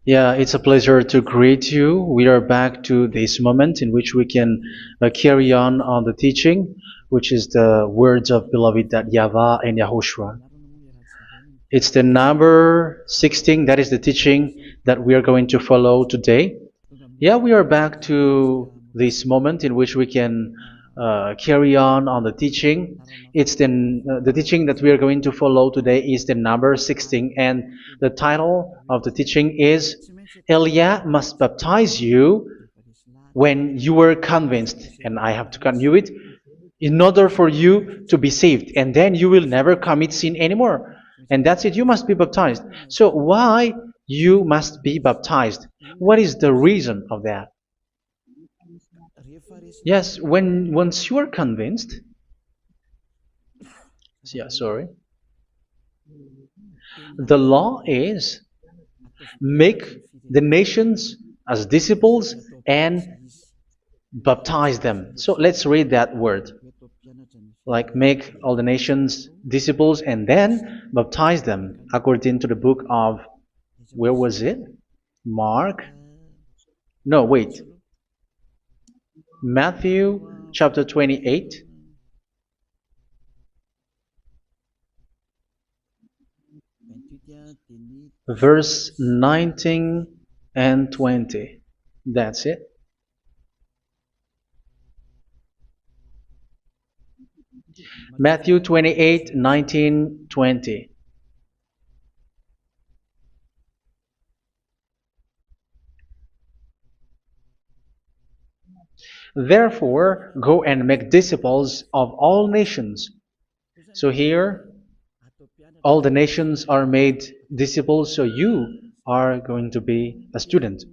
Yeah, it's a pleasure to greet you. We are back to this moment in which we can carry on the teaching, which is the words of beloved that YAHVAH and YAHOSHUA. It's the number 16, that is the teaching that we are going to follow today. Yeah, we are back to this moment in which we can carry on the teaching. It's the teaching that we are going to follow today is the number 16, and the title of the teaching is Elia must baptize you when you were convinced, and I have to continue it, in order for you to be saved, and then you will never commit sin anymore. And that's it, you must be baptized. So why you must be baptized? What is the reason of that? Yes, once you are convinced, yeah, sorry, the law is make the nations as disciples and baptize them. So let's read that word. Like make all the nations disciples and then baptize them according to the book of, where was it? Mark? No, wait. Matthew chapter 28. Verse 19 and 20. That's it. Matthew 28, 19, 20. Therefore, go and make disciples of all nations. So here, all the nations are made disciples, so you are going to be a student.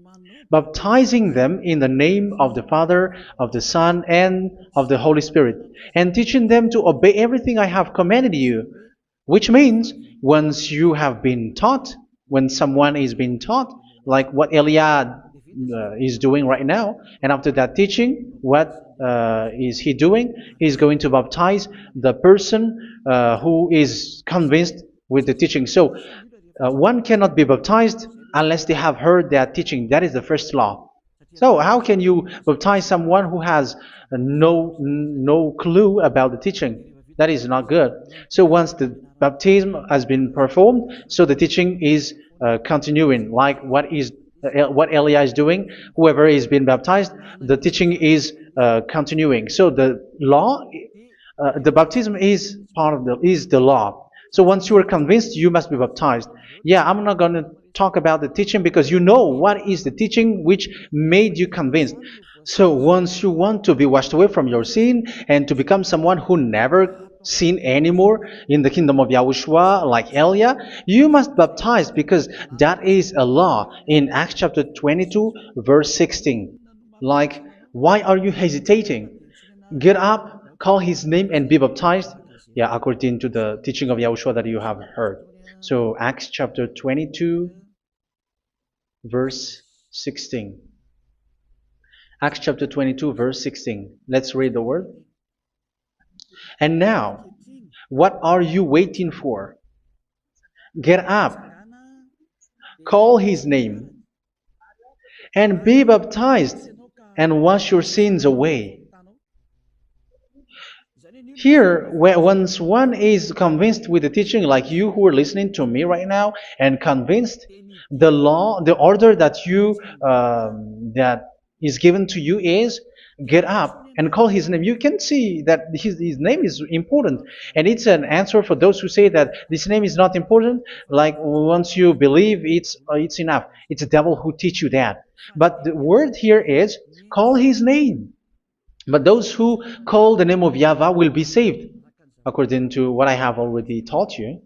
Baptizing them in the name of the Father, of the Son, and of the Holy Spirit, and teaching them to obey everything I have commanded you. Which means, once you have been taught, when someone is being taught, like what Elia is doing right now, and after that teaching, what is he doing? He's going to baptize the person who is convinced with the teaching. So one cannot be baptized unless they have heard that teaching. That is the first law. So how can you baptize someone who has no clue about the teaching? That is not good. So once the baptism has been performed, so the teaching is continuing. Like what Elia is doing, whoever is being baptized, the teaching is continuing. So the law, the baptism is part of the law. So once you are convinced, you must be baptized. Yeah, I'm not going to talk about the teaching because you know what is the teaching which made you convinced. So once you want to be washed away from your sin and to become someone who never sin anymore in the kingdom of Yahushua, like Elia, you must baptize because that is a law in Acts chapter 22, verse 16. Like, why are you hesitating? Get up, call his name, and be baptized. Yeah, according to the teaching of Yahushua that you have heard. So Acts chapter 22, verse 16. Acts chapter 22, verse 16. Let's read the word. And now, what are you waiting for? Get up, call his name, and be baptized, and wash your sins away. Here, once one is convinced with the teaching, like you who are listening to me right now, and convinced, the law, the order that that is given to you is get up and call his name. You can see that his name is important, and it's an answer for those who say that this name is not important. Like once you believe, it's enough. It's the devil who teach you that. But the word here is call his name. But those who call the name of YAHVAH will be saved, according to what I have already taught you.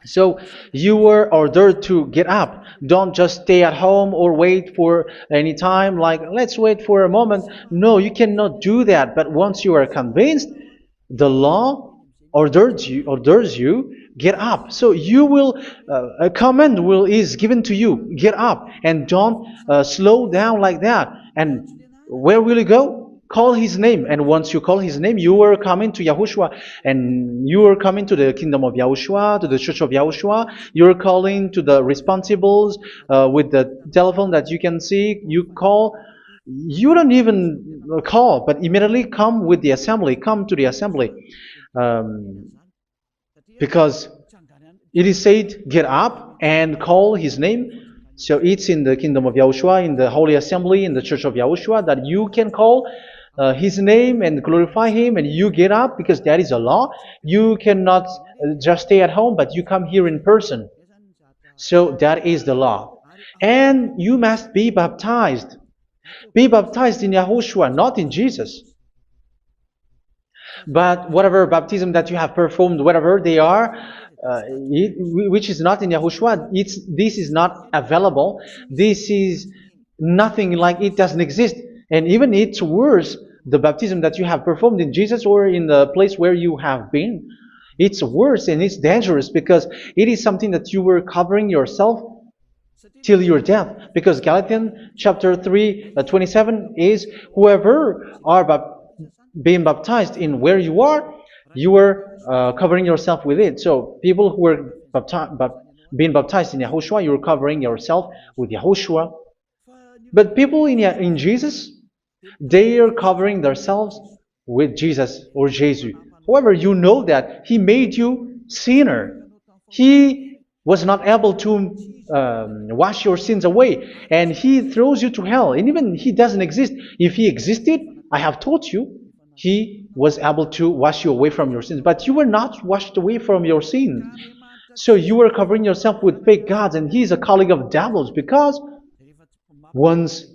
So you were ordered to get up. Don't just stay at home or wait for any time, like let's wait for a moment. No, you cannot do that. But once you are convinced, the law orders you get up. So you will a command is given to you, get up, and don't slow down like that. And where will you go? call his name. And once you call his name, you are coming to Yahushua. And you are coming to the kingdom of Yahushua, to the church of Yahushua. You're calling to the responsibles with the telephone that you can see. You call. You don't even call, but immediately come with the assembly. Come to the assembly. Um, because it is said, get up and call his name. So it's in the kingdom of Yahushua, in the holy assembly, in the church of Yahushua, that you can call his name and glorify him, and you get up, because that is a law. You cannot just stay at home, but you come here in person. So that is the law. And you must be baptized. Be baptized in Yahushua, not in Jesus. But whatever baptism that you have performed, whatever they are, which is not in Yahushua, this is not available. This is nothing, like it doesn't exist. And even it's worse, the baptism that you have performed in Jesus or in the place where you have been. It's worse and it's dangerous, because it is something that you were covering yourself till your death. Because Galatians chapter 3, 27 is, whoever are being baptized in where you are covering yourself with it. So people who were being baptized in Yahushua, you're covering yourself with Yahushua. But people in Jesus, they are covering themselves with Jesus or Jesus. However, you know that He made you sinner. He was not able to wash your sins away, and He throws you to hell. And even He doesn't exist. If He existed, I have taught you, He was able to wash you away from your sins. But you were not washed away from your sins. So you were covering yourself with fake gods, and He is a colleague of devils, because once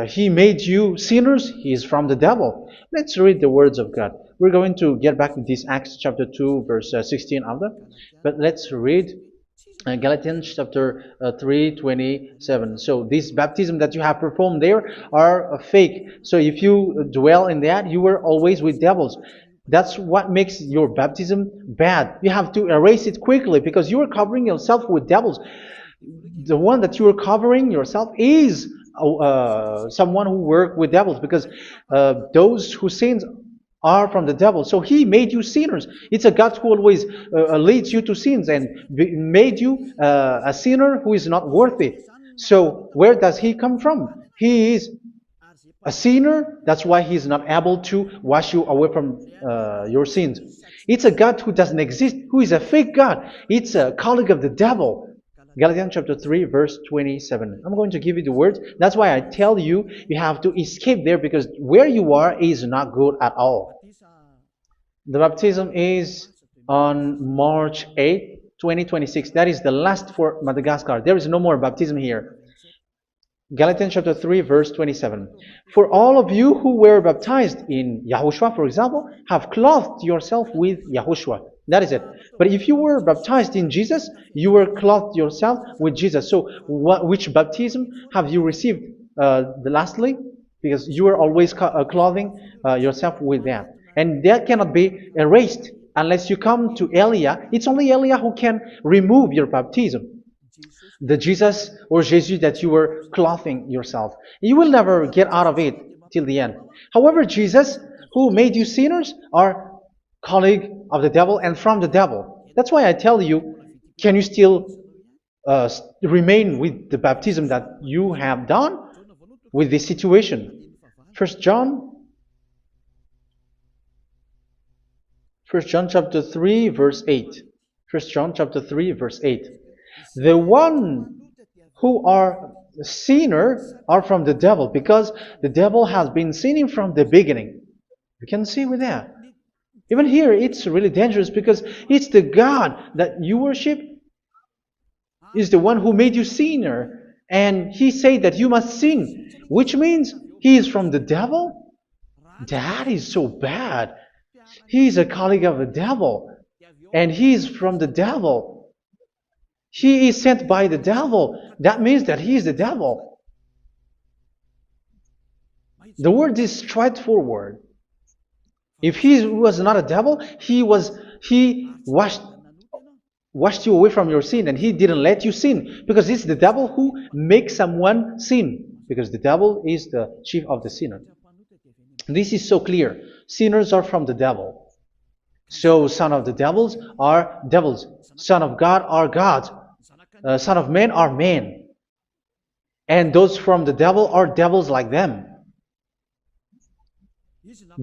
He made you sinners, He is from the devil. Let's read the words of God. We're going to get back to this Acts chapter 2, verse 16 after. But let's read Galatians chapter 3, 27. So this baptism that you have performed there are fake. So if you dwell in that, you were always with devils. That's what makes your baptism bad. You have to erase it quickly, because you are covering yourself with devils. The one that you are covering yourself is someone who works with devils, because those who sin are from the devil. So He made you sinners. It's a God who always leads you to sins, and made you a sinner who is not worthy. So where does He come from? He is a sinner. That's why He is not able to wash you away from your sins. It's a God who doesn't exist, who is a fake God. It's a colleague of the devil. Galatians chapter 3, verse 27. I'm going to give you the words. That's why I tell you, you have to escape there, because where you are is not good at all. The baptism is on March 8, 2026. That is the last for Madagascar. There is no more baptism here. Galatians chapter 3, verse 27. For all of you who were baptized in Yahushua, for example, have clothed yourself with Yahushua. That is it. But if you were baptized in Jesus, you were clothed yourself with Jesus. So which baptism have you received lastly? Because you are always clothing yourself with that. And that cannot be erased unless you come to Eliah. It's only Eliah who can remove your baptism. The Jesus or Jesus that you were clothing yourself. You will never get out of it till the end. However, Jesus, who made you sinners, are colleague of the devil and from the devil. That's why I tell you, can you still remain with the baptism that you have done with this situation? First John chapter 3, verse 8. First John chapter 3, verse 8. The one who are sinner are from the devil, because the devil has been sinning from the beginning. You can see with that. Even here, it's really dangerous, because it's the God that you worship is the one who made you sinner. And He said that you must sin, which means He is from the devil. That is so bad. He is a colleague of the devil. And He is from the devil. He is sent by the devil. That means that He is the devil. The word is straightforward. If He was not a devil, He washed you away from your sin, and He didn't let you sin, because it's the devil who makes someone sin, because the devil is the chief of the sinner. This is so clear. Sinners are from the devil. So son of the devils are devils. Son of God are gods. Son of men are men. And those from the devil are devils like them.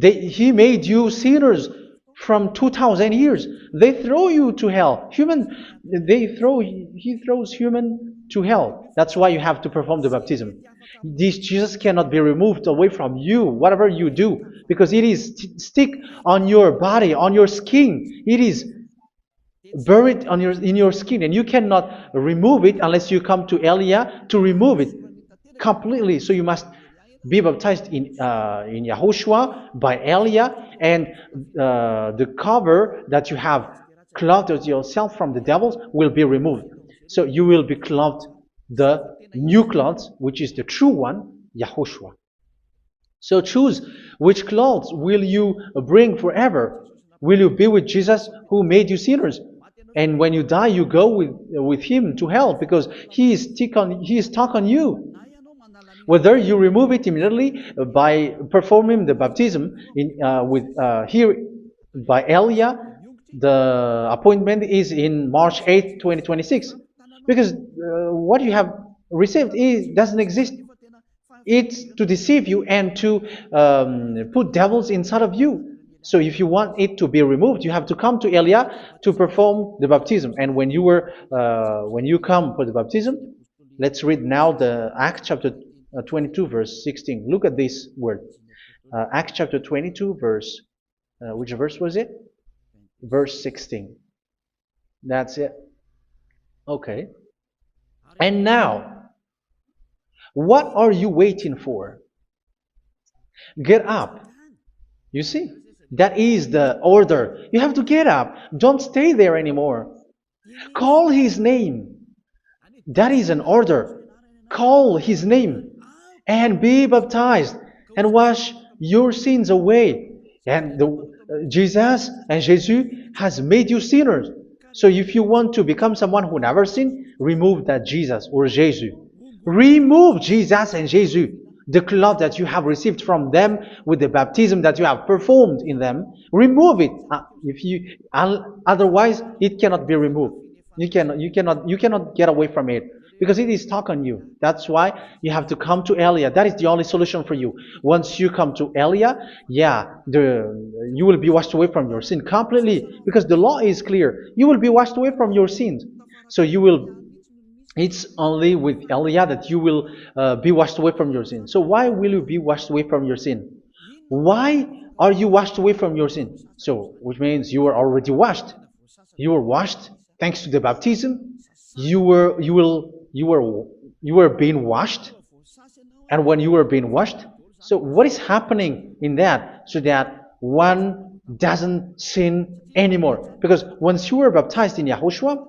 He made you sinners from 2,000 years. They throw you to hell. He throws human to hell. That's why you have to perform the baptism. This Jesus cannot be removed away from you, whatever you do, because it is stick on your body, on your skin. It is buried in your skin, and you cannot remove it unless you come to Elia to remove it completely. So you must be baptized in YAHOSHUA by Elia, and the cover that you have clothed yourself from the devils will be removed. So you will be clothed the new clothes, which is the true one, YAHOSHUA. So choose which clothes will you bring forever. Will you be with Jesus who made you sinners? And when you die, you go with him to hell because he is stuck on you. Whether you remove it immediately by performing the baptism here by Elia, the appointment is in March 8, 2026. Because what you have received doesn't exist. It's to deceive you and to put devils inside of you. So if you want it to be removed, you have to come to Elia to perform the baptism. And when you come for the baptism, let's read now the Acts chapter 22 verse 16. Look at this word. Acts chapter 22 verse, which verse was it? Verse 16. That's it. Okay. And now, what are you waiting for? Get up. You see, that is the order. You have to get up. Don't stay there anymore. Call his name. That is an order. Call his name and be baptized and wash your sins away. And Jesus has made you sinners. So if you want to become someone who never sinned, remove that Jesus or Jesus. Remove Jesus and Jesus, the cloth that you have received from them with the baptism that you have performed in them. Remove it. Otherwise, it cannot be removed. You cannot get away from it because it is stuck on you. That's why you have to come to Elia. That is the only solution for you. Once you come to Elia, you will be washed away from your sin completely because the law is clear. You will be washed away from your sins. So it's only with Elia that you will be washed away from your sin. So why will you be washed away from your sin? Why are you washed away from your sin? So, which means you are already washed. You were washed thanks to the baptism. You were being washed, and when you were being washed, so what is happening in that? So that one doesn't sin anymore. Because once you were baptized in YAHOSHUA,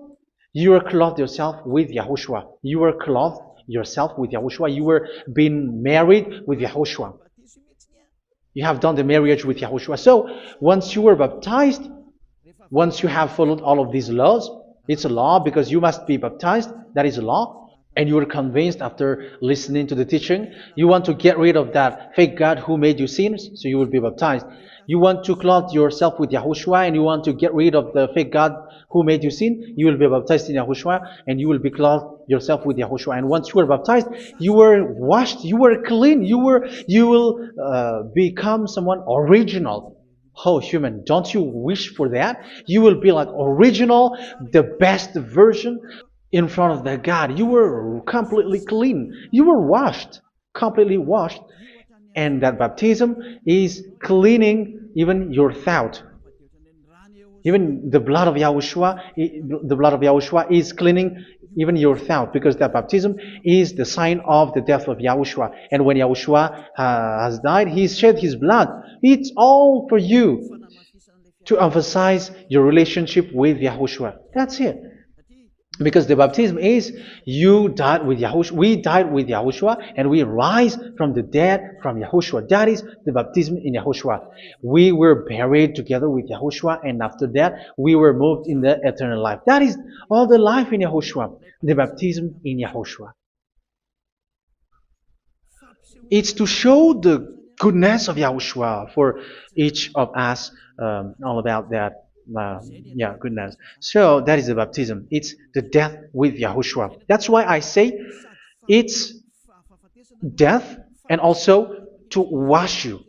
you were clothed yourself with YAHOSHUA. You were clothed yourself with YAHOSHUA. You were being married with YAHOSHUA. You have done the marriage with YAHOSHUA. So once you were baptized, once you have followed all of these laws, it's a law because you must be baptized. That is a law. And you are convinced after listening to the teaching, you want to get rid of that fake God who made you sinners, so you will be baptized. You want to clothe yourself with YAHOSHUA and you want to get rid of the fake God who made you sin, you will be baptized in YAHOSHUA and you will be clothed yourself with YAHOSHUA. And once you are baptized, you were washed, you were clean, you will become someone original. Oh, human, don't you wish for that? You will be like original, the best version in front of the God. You were completely clean. You were washed, completely washed. And that baptism is cleaning even your thought. Even the blood of YAHOSHUA is cleaning even your thought, because that baptism is the sign of the death of YAHOSHUA. And when YAHOSHUA has died, he shed his blood. It's all for you to emphasize your relationship with YAHOSHUA. That's it. Because the baptism is you died with YAHOSHUA, we died with YAHOSHUA, and we rise from the dead from YAHOSHUA. That is the baptism in YAHOSHUA. We were buried together with YAHOSHUA, and after that we were moved in the eternal life. That is all the life in YAHOSHUA, the baptism in YAHOSHUA. It's to show the goodness of Yahushua for each of us, all about that. Yeah, goodness. So that is the baptism. It's the death with Yahushua. That's why I say it's death and also to wash you.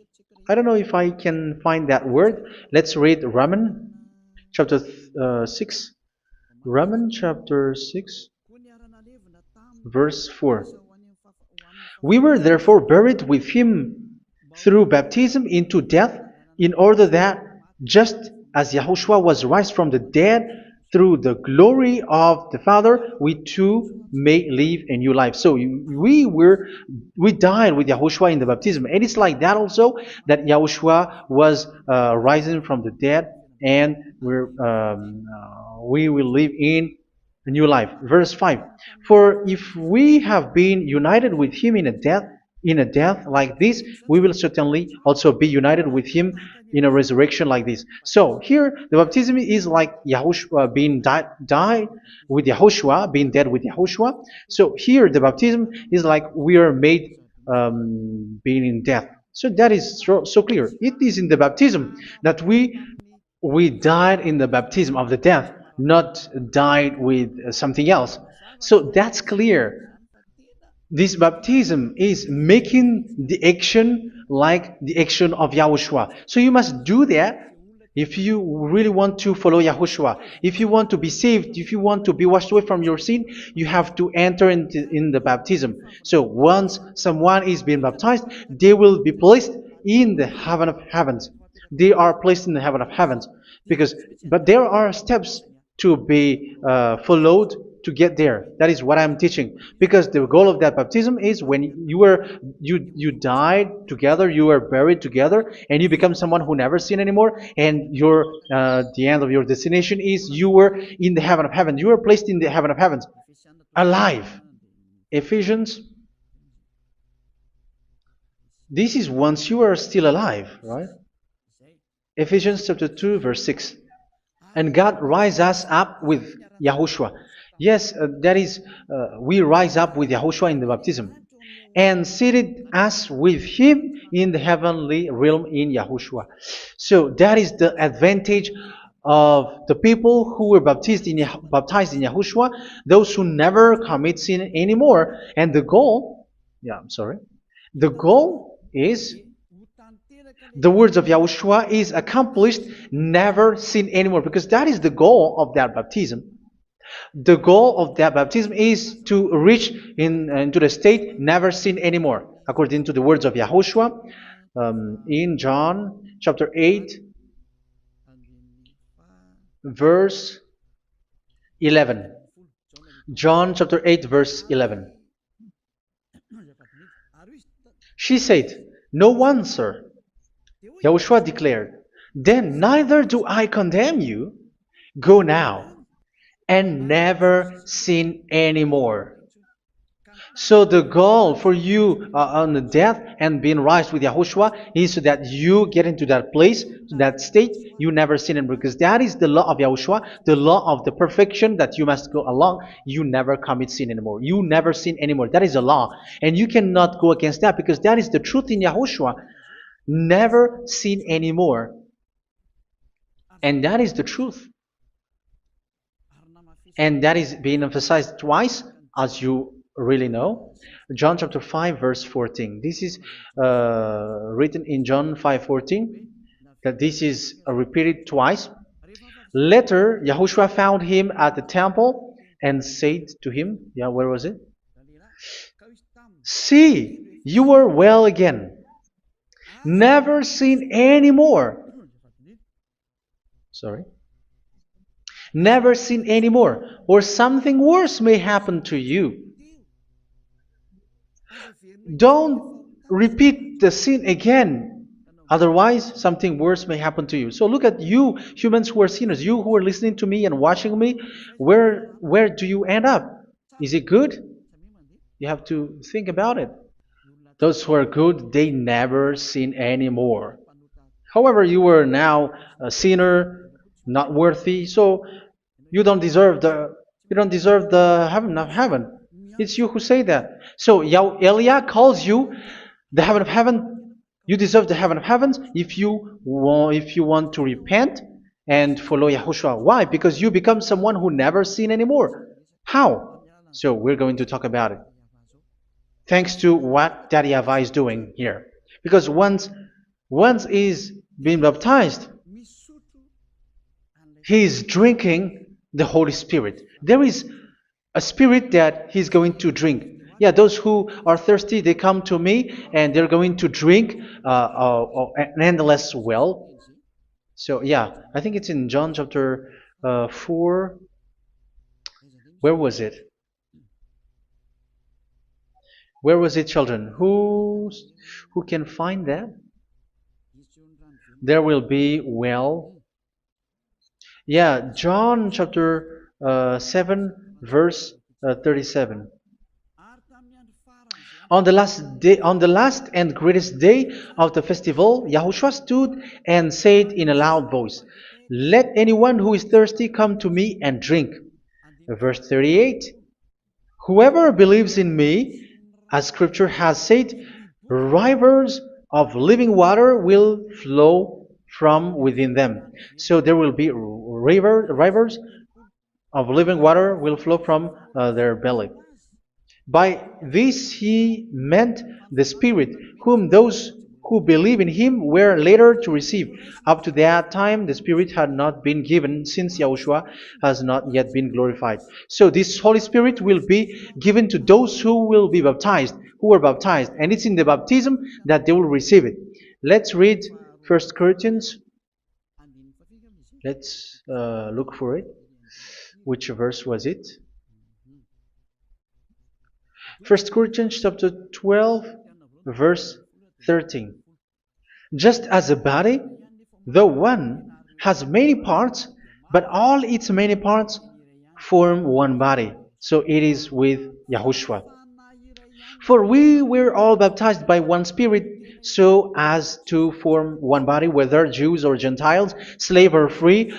I don't know if I can find that word. Let's read Romans chapter 6. Romans chapter 6, verse 4. We were therefore buried with him through baptism into death, in order that, just as Yahushua was raised from the dead through the glory of the Father, we too may live a new life. So we died with Yahushua in the baptism, and it's like that also that Yahushua was rising from the dead, and we will live in a new life. Verse 5. For if we have been united with him in a death like this, we will certainly also be united with him in a resurrection like this. So here the baptism is like Yahushua being died with Yahushua, being dead with Yahushua. So here the baptism is like we are made being in death. So that is so clear. It is in the baptism that we died in the baptism of the death, not died with something else. So that's clear. This baptism is making the action like the action of Yahushua. So you must do that if you really want to follow Yahushua. If you want to be saved, if you want to be washed away from your sin, you have to enter in the baptism. So once someone is being baptized, they will be placed in the heaven of heavens. They are placed in the heaven of heavens, but there are steps to be followed to get there. That is what I'm teaching, because the goal of that baptism is when you died together, you were buried together, and you become someone who never sin anymore, and the end of your destination is you were in the heaven of heaven. You were placed in the heaven of heavens, alive. Ephesians. This is once you are still alive, right? Ephesians chapter 2, verse 6. And God rise us up with Yahushua. Yes, that is, we rise up with Yahushua in the baptism. And seated us with him in the heavenly realm in Yahushua. So that is the advantage of the people who were baptized in Yahushua, those who never commit sin anymore. And the goal, the goal is the words of Yahushua is accomplished, never sin anymore, because that is the goal of that baptism. The goal of that baptism is to reach into the state never sin anymore, according to the words of Yahushua in John chapter 8, verse 11. John chapter 8, verse 11. She said, "No one, sir." Yahushua declared, "Then neither do I condemn you. Go now and never sin anymore." So the goal for you on the death and being raised with Yahushua is so that you get into that place, to that state, you never sin anymore. Because that is the law of Yahushua, the law of the perfection that you must go along. You never commit sin anymore. You never sin anymore. That is a law. And you cannot go against that, because that is the truth in Yahushua. Never sin anymore. And that is the truth. And that is being emphasized twice, as you really know. John chapter 5, verse 14. This is written in John 5:14, that this is repeated twice. Later, Yahushua found him at the temple and said to him, where was it? "See, you are well again. Never sin anymore." Never sin anymore, or something worse may happen to you. Don't repeat the sin again. Otherwise, something worse may happen to you. So look at you, humans who are sinners, you who are listening to me and watching me. Where do you end up? Is it good? You have to think about it. Those who are good, they never sin anymore. However, you are now a sinner, not worthy, so you don't deserve the heaven of heaven. It's you who say that. So Eliah calls you the heaven of heaven You deserve the heaven of heavens if you want to repent and follow Yahushua. Why? Because you become someone who never sin anymore. How? So we're going to talk about it. Thanks to what Daddy YAHVAH is doing here. Because once is being baptized, he is drinking the Holy Spirit. There is a spirit that he's going to drink. Yeah, those who are thirsty, they come to me and they're going to drink an endless well. So yeah, I think it's in John chapter 4. Where was it? Where was it, children? Who can find that? There will be well. Yeah, John chapter 7, verse 37. On the last day, on the last and greatest day of the festival, Yahushua stood and said in a loud voice, "Let anyone who is thirsty come to me and drink." Verse 38. Whoever believes in me, as Scripture has said, rivers of living water will flow from within them. So there will be rivers of living water will flow from their belly. By this he meant the Spirit, whom those who believe in him were later to receive. Up to that time, the Spirit had not been given, since Yahushua has not yet been glorified. So this Holy Spirit will be given to those who will be baptized, who were baptized. And it's in the baptism that they will receive it. Let's read 1 Corinthians. Let's look for it. Which verse was it? 1 Corinthians chapter 12, verse 13. Just as a body, though one, has many parts, but all its many parts form one body. So it is with Yahushua. For we were all baptized by one Spirit, so as to form one body, whether Jews or Gentiles, slave or free,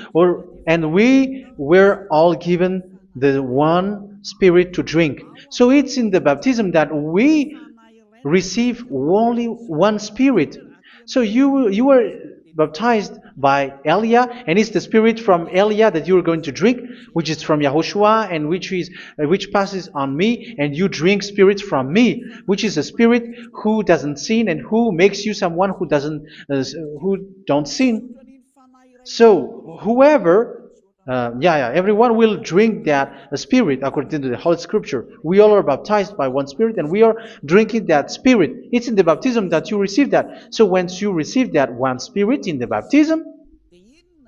and we were all given the one Spirit to drink. So it's in the baptism that we receive only one Spirit. So you were baptized by Elia, and it's the Spirit from Elia that you are going to drink, which is from Yahushua, and which passes on me, and you drink Spirit from me, which is a Spirit who doesn't sin and who makes you someone who don't sin. So whoever everyone will drink that Spirit according to the Holy Scripture. We all are baptized by one Spirit, and we are drinking that Spirit. It's in the baptism that you receive that. So once you receive that one Spirit in the baptism,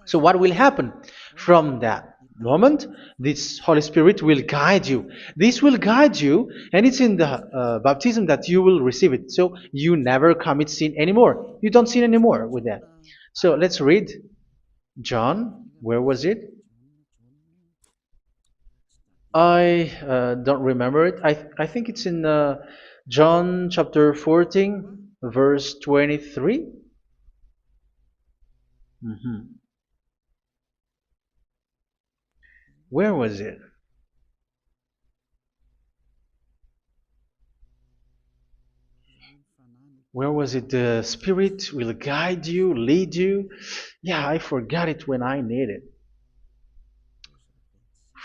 so what will happen? From that moment, this Holy Spirit will guide you. This will guide you, and it's in the baptism that you will receive it. So you never commit sin anymore. You don't sin anymore with that. So let's read John. Where was it? I don't remember it. I think it's in John chapter 14, verse 23. Where was it? Where was it? The Spirit will guide you, lead you. Yeah, I forgot it when I need it.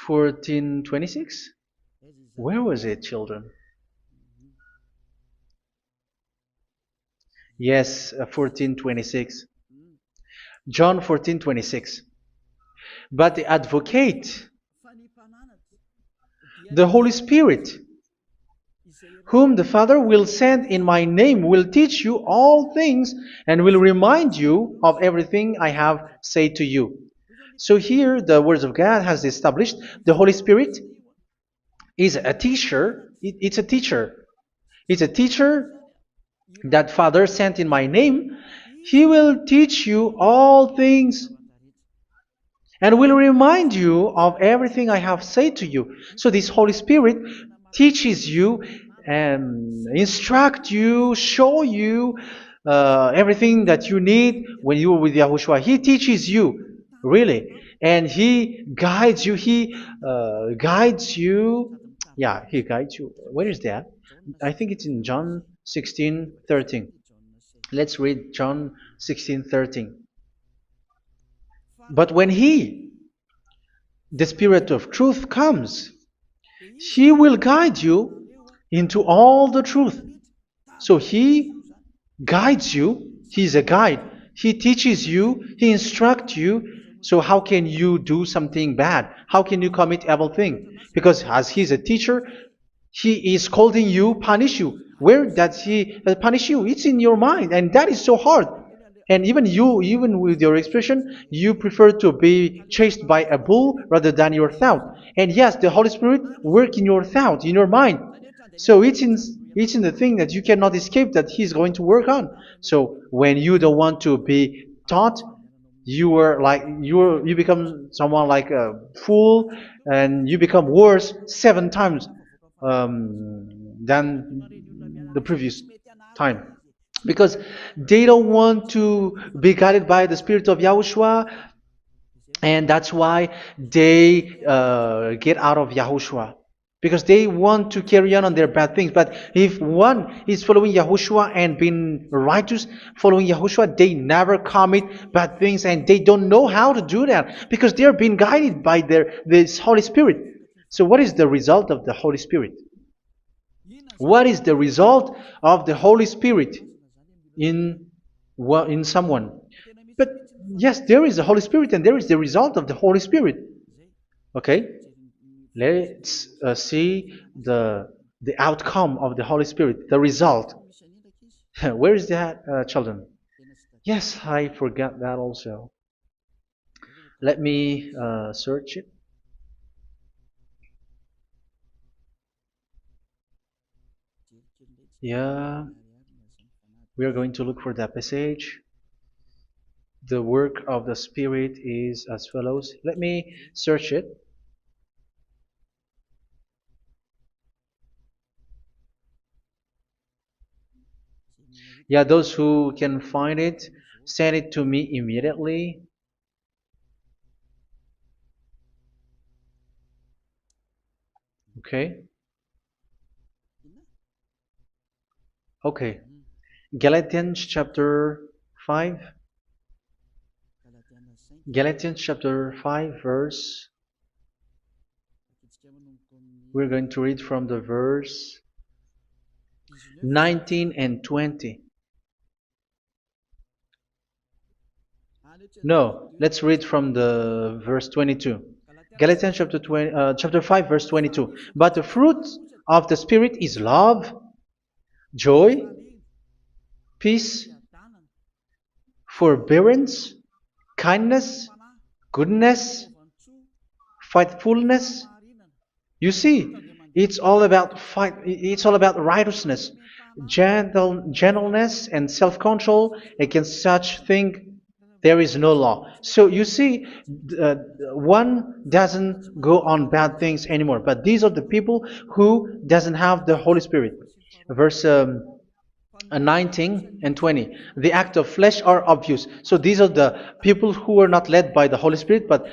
14:26? Where was it, children? Yes, 14:26. John 14:26. But the advocate, the Holy Spirit, whom the Father will send in my name, will teach you all things and will remind you of everything I have said to you. So here the words of God has established the Holy Spirit is a teacher. It's a teacher. It's a teacher that Father sent in my name. He will teach you all things and will remind you of everything I have said to you. So this Holy Spirit teaches you and instruct you, show you everything that you need when you are with Yahushua. He teaches you, really, and He guides you. He guides you. Yeah, He guides you. Where is that? I think it's in John 16:13. Let's read John 16:13. But when He, the Spirit of truth, comes, He will guide you into all the truth. So He guides you. He's a guide. He teaches you. He instructs you. So how can you do something bad? How can you commit evil thing? Because as He's a teacher, He is scolding you, punish you. Where does He punish you? It's in your mind, and that is so hard. And even you, even with your expression, you prefer to be chased by a bull rather than your thought. And yes, the Holy Spirit work in your thought, in your mind. So it's in the thing that you cannot escape that He's going to work on. So when you don't want to be taught, you become someone like a fool, and you become worse 7 times than the previous time, because they don't want to be guided by the Spirit of Yahushua, and that's why they get out of Yahushua, because they want to carry on their bad things. But if one is following Yahushua and being righteous, following Yahushua, they never commit bad things, and they don't know how to do that because they are being guided by this Holy Spirit. So what is the result of the Holy Spirit? What is the result of the Holy Spirit in in someone? But yes, there is the Holy Spirit, and there is the result of the Holy Spirit. Okay, let's see the outcome of the Holy Spirit, the result. Where is that, children? Yes, I forgot that also. Let me search it. Yeah, we are going to look for that passage. The work of the Spirit is as follows. Let me search it. Yeah, those who can find it, send it to me immediately. Okay. Okay. Galatians chapter 5. Galatians chapter 5 verse. We're going to read from the verse 19 and 20. No, let's read from the verse 22. Galatians chapter 5 verse 22. But the fruit of the Spirit is love, joy, peace, forbearance, kindness, goodness, faithfulness. You see, it's all about fight. It's all about righteousness, gentleness, and self-control. Against such thing, there is no law. So you see, one doesn't go on bad things anymore. But these are the people who doesn't have the Holy Spirit. Verse 19 and 20. The act of flesh are obvious. So these are the people who are not led by the Holy Spirit, but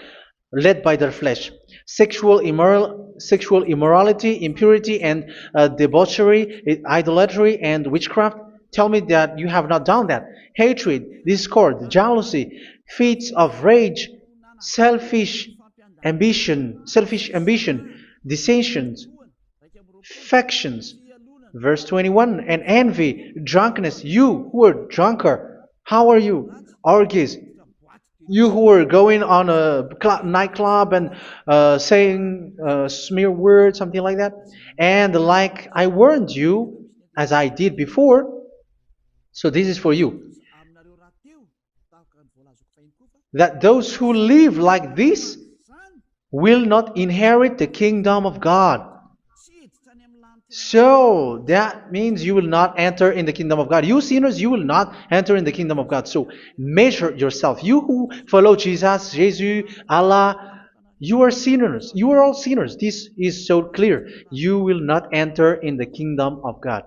led by their flesh. Sexual immorality, impurity, and debauchery, idolatry, and witchcraft. Tell me that you have not done that. Hatred, discord, jealousy, fits of rage, selfish ambition, dissensions, factions. Verse 21, and envy, drunkenness. You who are drunkard, how are you? Orgies. You who are going on a nightclub and saying smear words, something like that. And like I warned you, as I did before, so this is for you, that those who live like this will not inherit the kingdom of God. So that means you will not enter in the kingdom of God. You sinners, you will not enter in the kingdom of God. So measure yourself. You who follow Jesus, Allah, you are sinners. You are all sinners. This is so clear. You will not enter in the kingdom of God.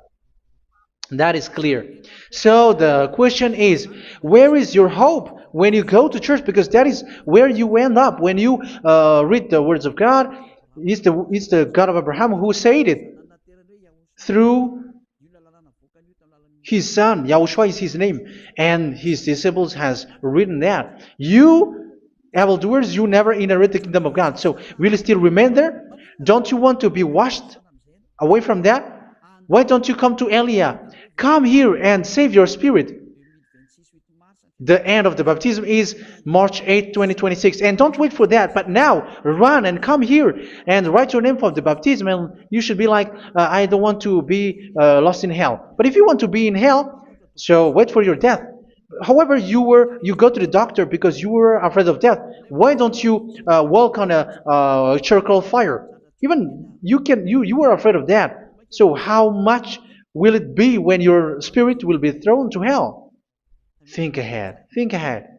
That is clear. So the question is, where is your hope when you go to church? Because that is where you end up. When you read the words of God, it's the God of Abraham who said it. Through His son, Yahushua is his name, and his disciples has written that. You, evildoers, you never inherit the kingdom of God. So will you still remain there? Don't you want to be washed away from that? Why don't you come to Elia? Come here and save your spirit. The end of the baptism is March 8th, 2026. And don't wait for that, but now run and come here and write your name for the baptism. And you should be like, I don't want to be lost in hell. But if you want to be in hell, so wait for your death. However, you go to the doctor because you were afraid of death. Why don't you walk on a charcoal fire? Even you were afraid of that. So how much will it be when your spirit will be thrown to hell? Think ahead. Think ahead.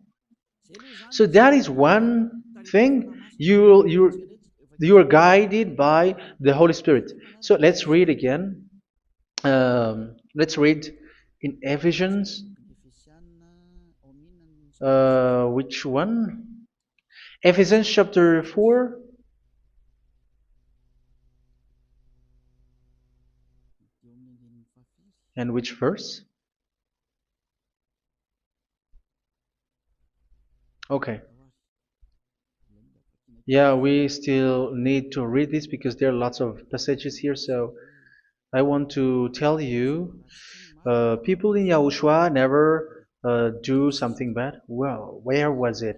So that is one thing. You are guided by the Holy Spirit. So let's read again. Let's read in Ephesians. Which one? Ephesians chapter 4. And which verse? Okay. Yeah, we still need to read this because there are lots of passages here. So I want to tell you, people in Yahushua never do something bad. Well, where was it?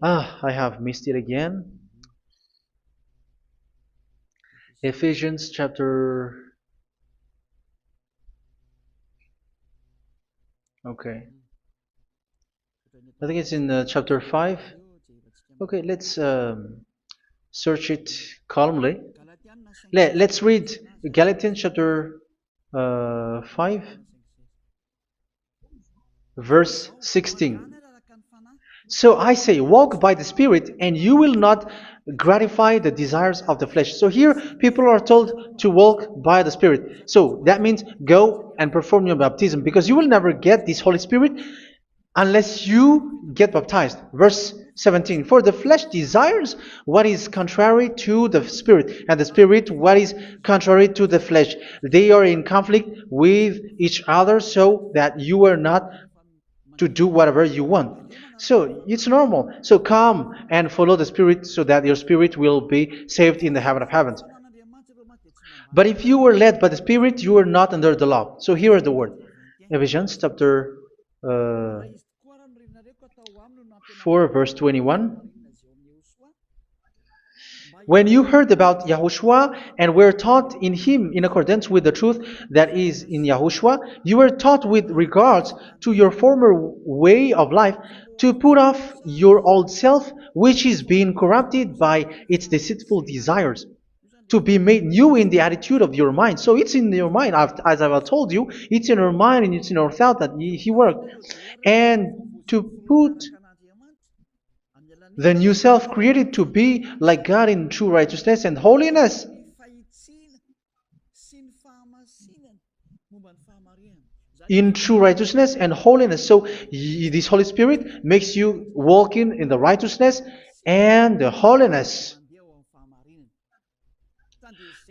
I have missed it again. Ephesians chapter. Okay. I think it's in chapter 5. Okay, let's search it calmly. Let's read Galatians chapter 5, verse 16. So I say, walk by the Spirit, and you will not gratify the desires of the flesh. So here, people are told to walk by the Spirit. So that means go and perform your baptism, because you will never get this Holy Spirit unless you get baptized. Verse 17. For the flesh desires what is contrary to the Spirit, and the Spirit what is contrary to the flesh. They are in conflict with each other, so that you are not to do whatever you want. So it's normal. So come and follow the Spirit so that your spirit will be saved in the heaven of heavens. But if you were led by the Spirit, you are not under the law. So here is the word. Ephesians chapter 4 verse 21. When you heard about Yahushua and were taught in him in accordance with the truth that is in Yahushua, you were taught with regards to your former way of life to put off your old self, which is being corrupted by its deceitful desires, to be made new in the attitude of your mind. So it's in your mind, as I've told you, it's in your mind and it's in your thought that he worked. And to put the new self created to be like God in true righteousness and holiness. In true righteousness and holiness. So this Holy Spirit makes you walking in the righteousness and the holiness.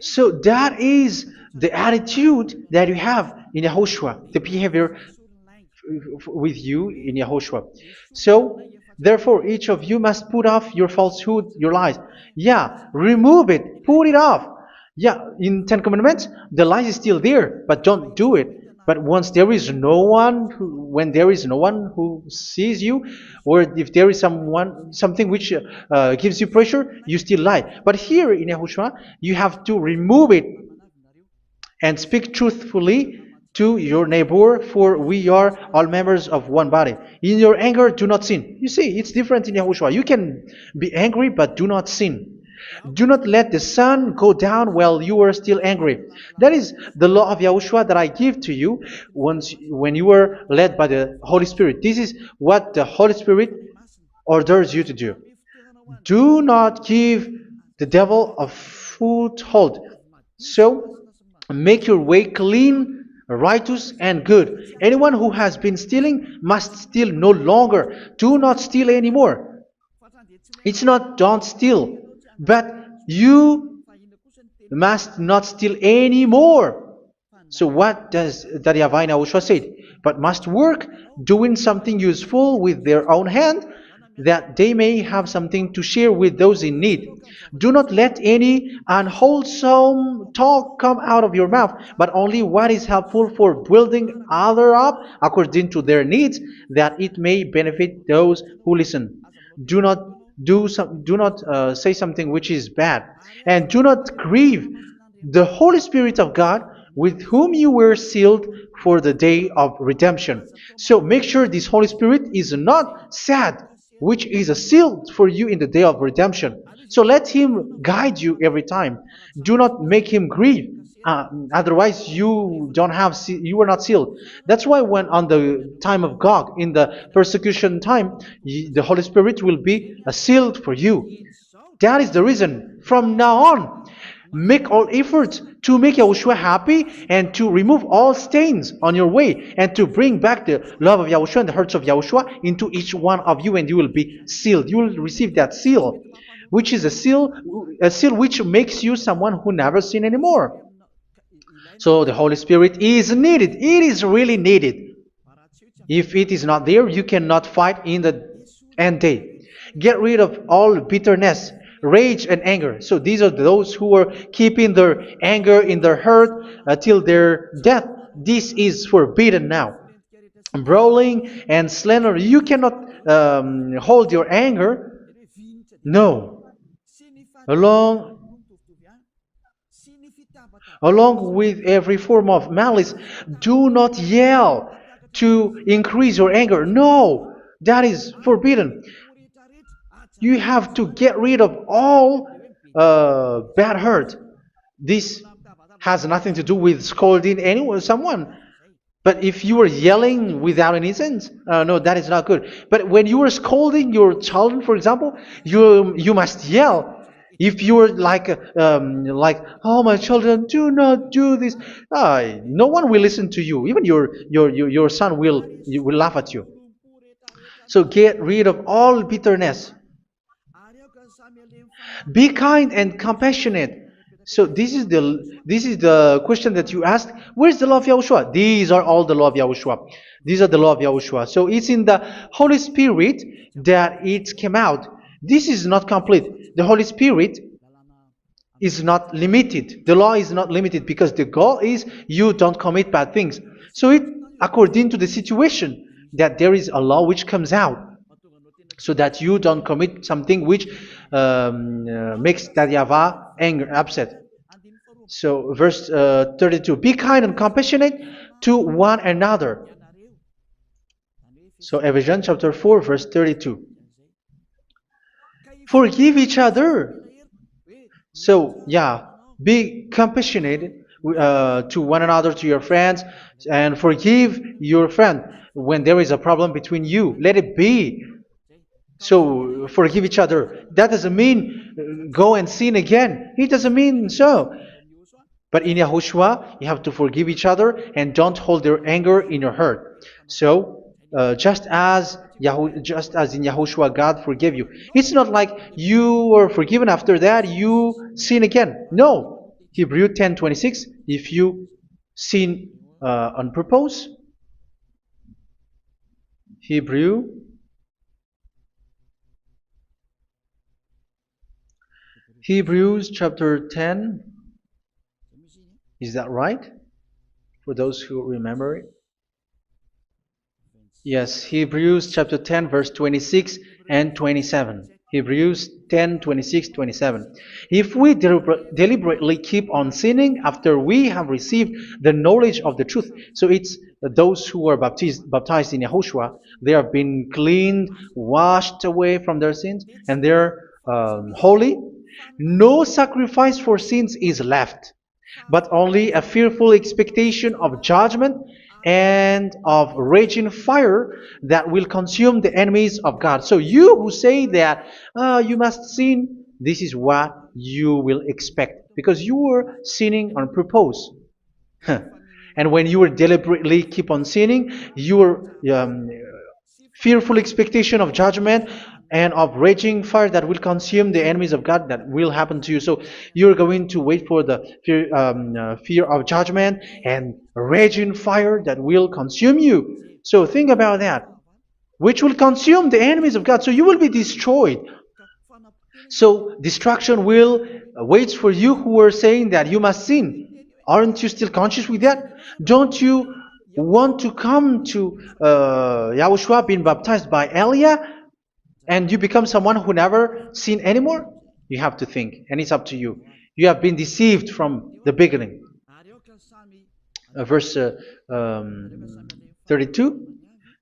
So that is the attitude that you have in Yahushua, the behavior with you in Yahushua. So therefore, each of you must put off your falsehood, your lies. Yeah, remove it, put it off. Yeah, in Ten Commandments, the lies is still there, but don't do it. But once there is no one, when there is no one who sees you, or if there is something which gives you pressure, you still lie. But here in Yahushua, you have to remove it and speak truthfully to your neighbor, for we are all members of one body. In your anger, do not sin. You see, it's different in Yahushua. You can be angry, but do not sin. Do not let the sun go down while you are still angry. That is the law of Yahushua that I give to you when you were led by the Holy Spirit. This is what the Holy Spirit orders you to do. Do not give the devil a foothold. So, make your way clean, righteous, and good. Anyone who has been stealing must steal no longer. Do not steal anymore. It's not don't steal, but you must not steal anymore. So what does the YAHVAH YAHOSHUA say? But must work doing something useful with their own hand, that they may have something to share with those in need. Do not let any unwholesome talk come out of your mouth, but only what is helpful for building others up according to their needs, that it may benefit those who listen. Do not do not say something which is bad, and do not grieve the Holy Spirit of God, with whom you were sealed for the day of redemption. So make sure this Holy Spirit is not sad, which is a seal for you in the day of redemption. So let Him guide you every time. Do not make Him grieve. Otherwise, you were not sealed. That's why when on the time of God, in the persecution time, the Holy Spirit will be a sealed for you. That is the reason. From now on, make all efforts to make Yahushua happy and to remove all stains on your way and to bring back the love of Yahushua and the hearts of Yahushua into each one of you, and you will be sealed. You will receive that seal, which is a seal which makes you someone who never sin anymore. So the Holy Spirit is needed. It is really needed. If it is not there, you cannot fight in the end day. Get rid of all bitterness, rage, and anger. So these are those who are keeping their anger in their heart till their death. This is forbidden now. Brawling and slander. You cannot hold your anger. No. Along Along with every form of malice, do not yell to increase your anger. No, that is forbidden. You have to get rid of all bad hurt. This has nothing to do with scolding anyone, someone. But if you are yelling without any sense, no, that is not good. But when you are scolding your children, for example, you must yell. If you are like, oh my children, do not do this, no one will listen to you. Even your son will laugh at you. So get rid of all bitterness. Be kind and compassionate. So this is the question that you asked. Where's the law of Yahushua? These are all the law of Yahushua. These are the law of Yahushua. So it's in the Holy Spirit that it came out. This is not complete. The Holy Spirit is not limited. The law is not limited because the goal is you don't commit bad things. So it according to the situation that there is a law which comes out, so that you don't commit something which makes that YAHVAH anger, upset. So verse 32, be kind and compassionate to one another. So Ephesians chapter 4 verse 32. Forgive each other. So yeah, be compassionate to one another, to your friends, and forgive your friend when there is a problem between you. Let it be. So forgive each other. That doesn't mean go and sin again. It doesn't mean so. But in Yahushua, you have to forgive each other and don't hold their anger in your heart. So just as in Yahushua, God forgave you. It's not like you were forgiven after that you sin again. No. Hebrew 10:26. If you sin on purpose, Hebrews chapter 10. Is that right? For those who remember it. Yes, Hebrews chapter 10 verse 26 and 27. Hebrews 10, 26, 27. If we deliberately keep on sinning after we have received the knowledge of the truth, so it's those who are baptized in Yahushua, they have been cleaned, washed away from their sins, and they're holy. No sacrifice for sins is left, but only a fearful expectation of judgment and of raging fire that will consume the enemies of God. So you who say that you must sin, this is what you will expect, because you were sinning on purpose. And when you will deliberately keep on sinning, you are fearful expectation of judgment and of raging fire that will consume the enemies of God that will happen to you. So you're going to wait for the fear of judgment and raging fire that will consume you. So think about that, which will consume the enemies of God. So you will be destroyed. So destruction will wait for you who are saying that you must sin. Aren't you still conscious with that? Don't you want to come to Yahushua being baptized by Elia and you become someone who never sin anymore? You have to think, and it's up to you. You have been deceived from the beginning. Verse 32.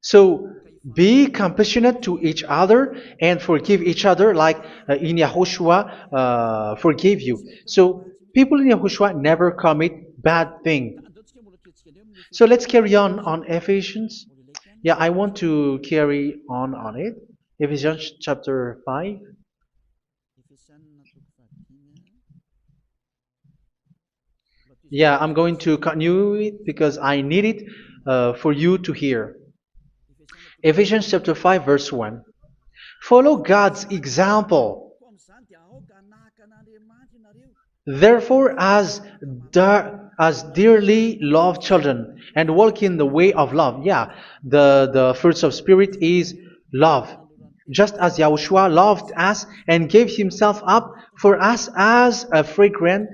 So be compassionate to each other and forgive each other like in Yahushua forgave you. So people in Yahushua never commit bad thing. So let's carry on Ephesians. Yeah, I want to carry on it. Ephesians chapter 5. Yeah, I'm going to continue it because I need it for you to hear. Ephesians chapter 5 verse 1. Follow God's example. Therefore, as dearly loved children, and walk in the way of love. Yeah, the fruits of spirit is love. Just as Yahushua loved us and gave himself up for us as a fragrant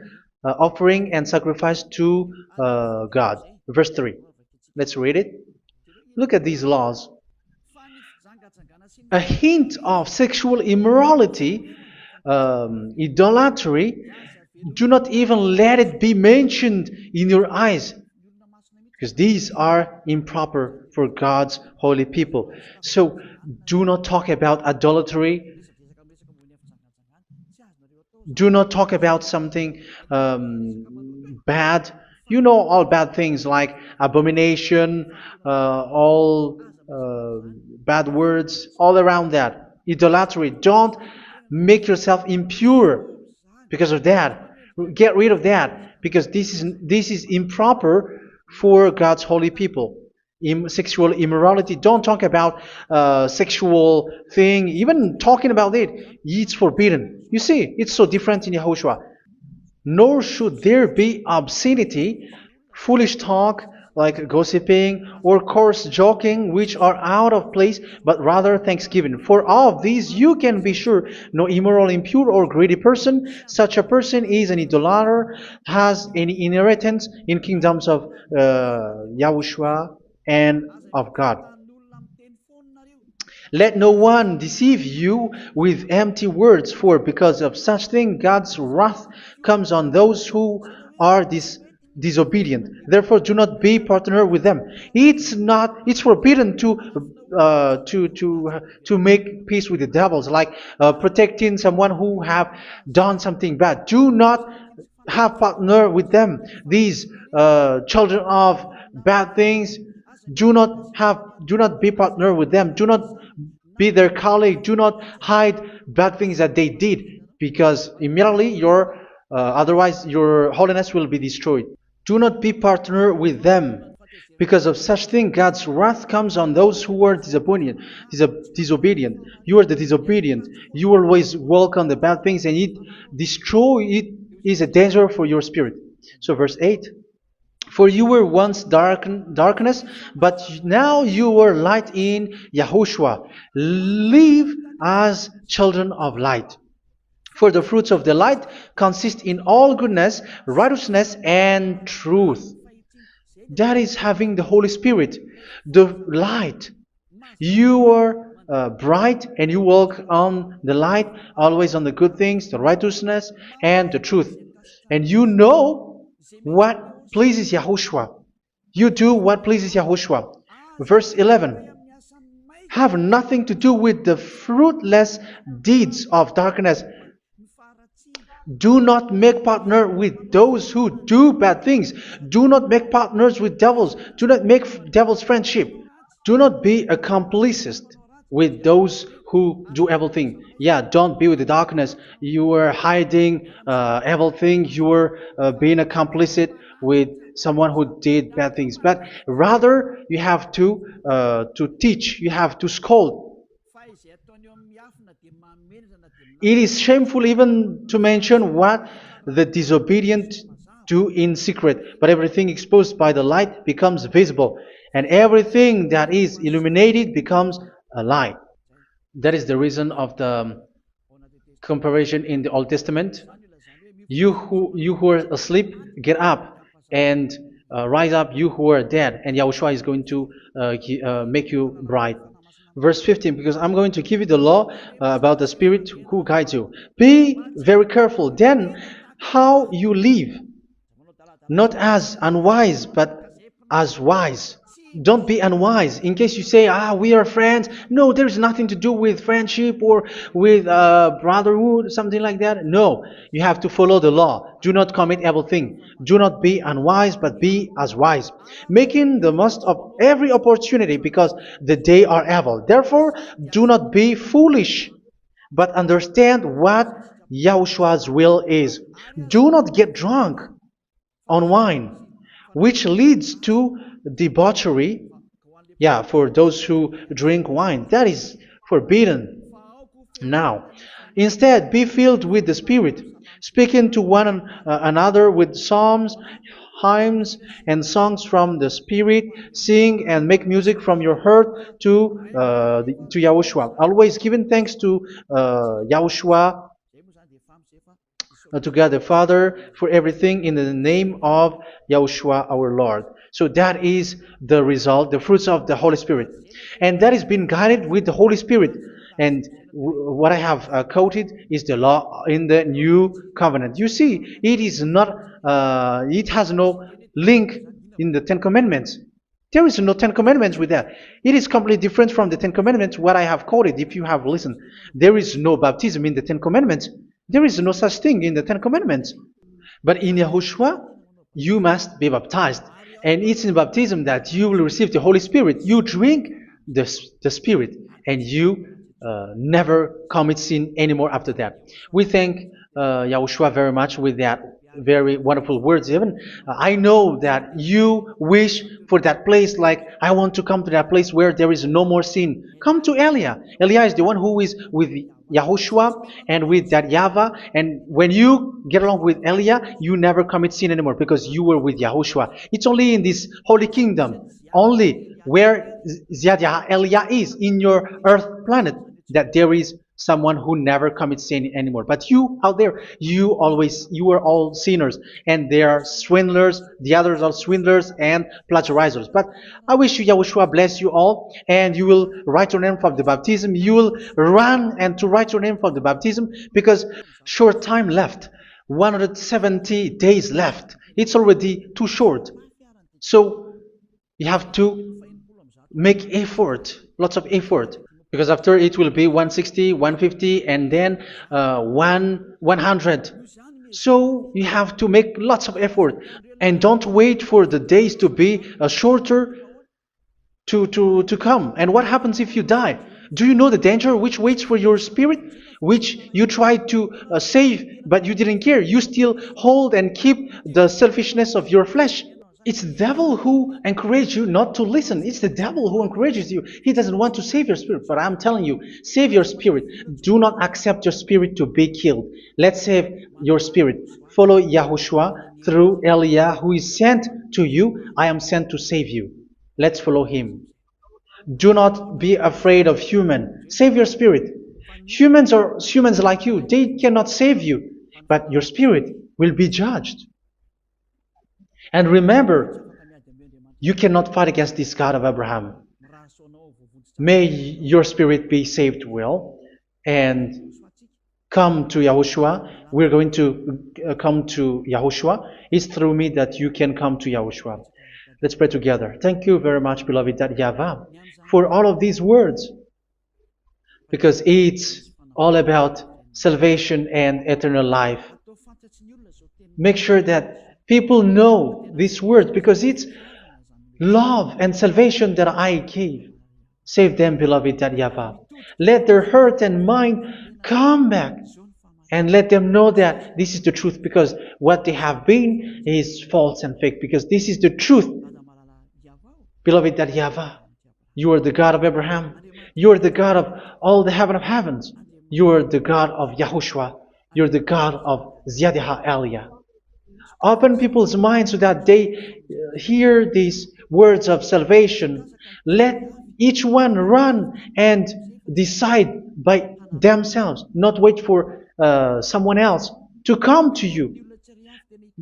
offering and sacrifice to God. Verse 3. Let's read it. Look at these laws. A hint of sexual immorality, idolatry, do not even let it be mentioned in your eyes, because these are improper for God's holy people. So do not talk about idolatry. Do not talk about something bad. You know all bad things like abomination, all bad words, all around that. Idolatry. Don't make yourself impure because of that. Get rid of that because this is improper for God's holy people. Sexual immorality. Don't talk about sexual thing. Even talking about it's forbidden. You see, it's so different in Yahushua. Nor should there be obscenity, foolish talk like gossiping or coarse joking, which are out of place, but rather thanksgiving. For of these you can be sure: no immoral, impure, or greedy person, such a person is an idolater, has any inheritance in kingdoms of Yahushua and of God. Let no one deceive you with empty words, for because of such thing God's wrath comes on those who are disobedient. Therefore, do not be partner with them. It's forbidden to make peace with the devils, like protecting someone who have done something bad. Do not have partner with them. These children of bad things. Do not be partner with them. Do not be their colleague. Do not hide bad things that they did, because immediately otherwise your holiness will be destroyed. Do not be partner with them. Because of such thing, God's wrath comes on those who are disobedient. You are the disobedient. You always walk on the bad things, and it is a danger for your spirit. So verse 8. For you were once darkness, but now you are light in Yahushua. Live as children of light. For the fruits of the light consist in all goodness, righteousness, and truth. That is having the Holy Spirit, the light. You are bright and you walk on the light, always on the good things, the righteousness, and the truth. And you know what pleases Yahushua. You do what pleases Yahushua. Verse 11. Have nothing to do with the fruitless deeds of darkness. Do not make partner with those who do bad things. Do not make partners with devils. Do not make devil's friendship. Do not be accomplices with those who do evil things. Yeah, don't be with the darkness. You are hiding evil things. You are being a complicit with someone who did bad things, but rather you have to teach, you have to scold. It is shameful even to mention what the disobedient do in secret, but everything exposed by the light becomes visible, and everything that is illuminated becomes a light. That is the reason of the comparison in the Old Testament. You who are asleep, get up and rise up, you who are dead, and Yahushua is going to make you bright. Verse 15, because I'm going to give you the law about the Spirit who guides you. Be very careful then how you live, not as unwise, but as wise. Don't be unwise. In case you say, we are friends. No, there's nothing to do with friendship or with brotherhood, something like that. No, you have to follow the law. Do not commit evil thing. Do not be unwise, but be as wise, making the most of every opportunity, because the day are evil. Therefore, do not be foolish, but understand what Yahushua's will is. Do not get drunk on wine, which leads to debauchery. Yeah, for those who drink wine, that is forbidden now. Instead, be filled with the Spirit, speaking to one another with psalms, hymns, and songs from the Spirit. Sing and make music from your heart to Yahushua. Always giving thanks to Yahushua, to God the Father, for everything in the name of Yahushua our Lord. So that is the result, the fruits of the Holy Spirit. And that is being guided with the Holy Spirit. And what I have quoted is the law in the new covenant. You see, it is not, it has no link in the Ten Commandments. There is no Ten Commandments with that. It is completely different from the Ten Commandments, what I have quoted, if you have listened. There is no baptism in the Ten Commandments. There is no such thing in the Ten Commandments. But in Yahushua, you must be baptized. And it's in baptism that you will receive the Holy Spirit. You drink the Spirit, and you never commit sin anymore after that. We thank Yahushua very much with that very wonderful words. Even I know that you wish for that place, like, I want to come to that place where there is no more sin. Come to Elia. Elia is the one who is with Yahushua and with that YAHVAH. And when you get along with Elia, you never commit sin anymore, because you were with Yahushua. It's only in this holy kingdom, only where Ziad Elia is, in your earth planet, that there is someone who never commits sin anymore. But you out there, you are all sinners, and they are swindlers. The others are swindlers and plagiarizers. But I wish you, Yahushua, bless you all, and you will write your name for the baptism. You will run and to write your name for the baptism, because short time left, 170 days left. It's already too short. So you have to make effort, lots of effort, because after it will be 160, 150, and then 100. So you have to make lots of effort, and don't wait for the days to be shorter to come. And what happens if you die? Do you know the danger which waits for your spirit, which you tried to save, but you didn't care? You still hold and keep the selfishness of your flesh. It's the devil who encourages you not to listen. It's the devil who encourages you. He doesn't want to save your spirit. But I'm telling you, save your spirit. Do not accept your spirit to be killed. Let's save your spirit. Follow Yahushua through Elia, who is sent to you. I am sent to save you. Let's follow him. Do not be afraid of human. Save your spirit. Humans are humans like you. They cannot save you. But your spirit will be judged. And remember, you cannot fight against this God of Abraham. May your spirit be saved well, and come to Yahushua. We're going to come to Yahushua. It's through me that you can come to Yahushua. Let's pray together. Thank you very much, beloved YAHVAH, for all of these words, because it's all about salvation and eternal life. Make sure that people know these words, because it's love and salvation that I gave. Save them, beloved YAHVAH. Let their heart and mind come back and let them know that this is the truth, because what they have been is false and fake, because this is the truth. Beloved, that YAHVAH, you are the God of Abraham, you are the God of all the heaven of heavens, you are the God of YAHOSHUA, you are the God of Ziyadha Aliyah. Open people's minds so that they hear these words of salvation. Let each one run and decide by themselves, not wait for someone else to come to you.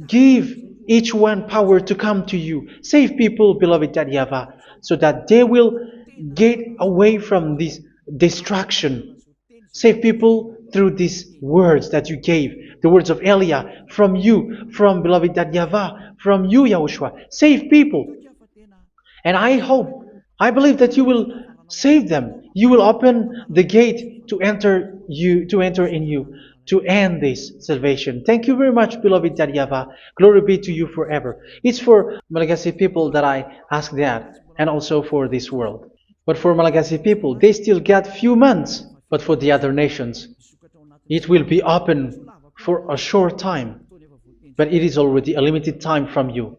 Give each one power to come to you. Save people, beloved YAHVAH, so that they will get away from this distraction. Save people through these words that you gave, the words of Elia, from you, from beloved YAHVAH, from you, Yahushua. Save people. And I hope, I believe that you will save them. You will open the gate to enter in you, to end this salvation. Thank you very much, beloved YAHVAH. Glory be to you forever. It's for Malagasy people that I ask that, and also for this world. But for Malagasy people, they still get few months. But for the other nations, it will be open for a short time. But it is already a limited time from you.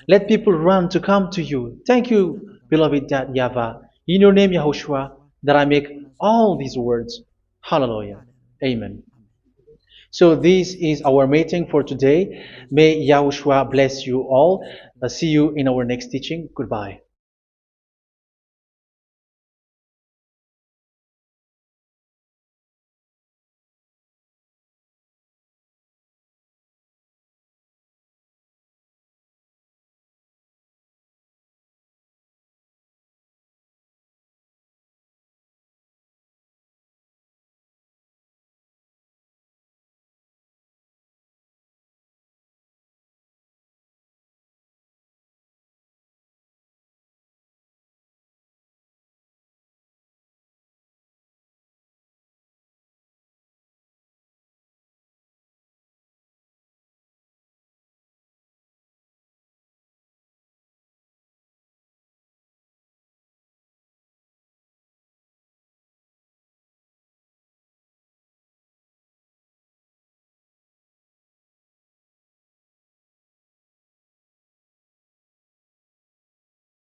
Let people run to come to you. Thank you, beloved YAHVAH. In your name, Yahushua, that I make all these words. Hallelujah. Amen. So this is our meeting for today. May Yahushua bless you all. See you in our next teaching. Goodbye.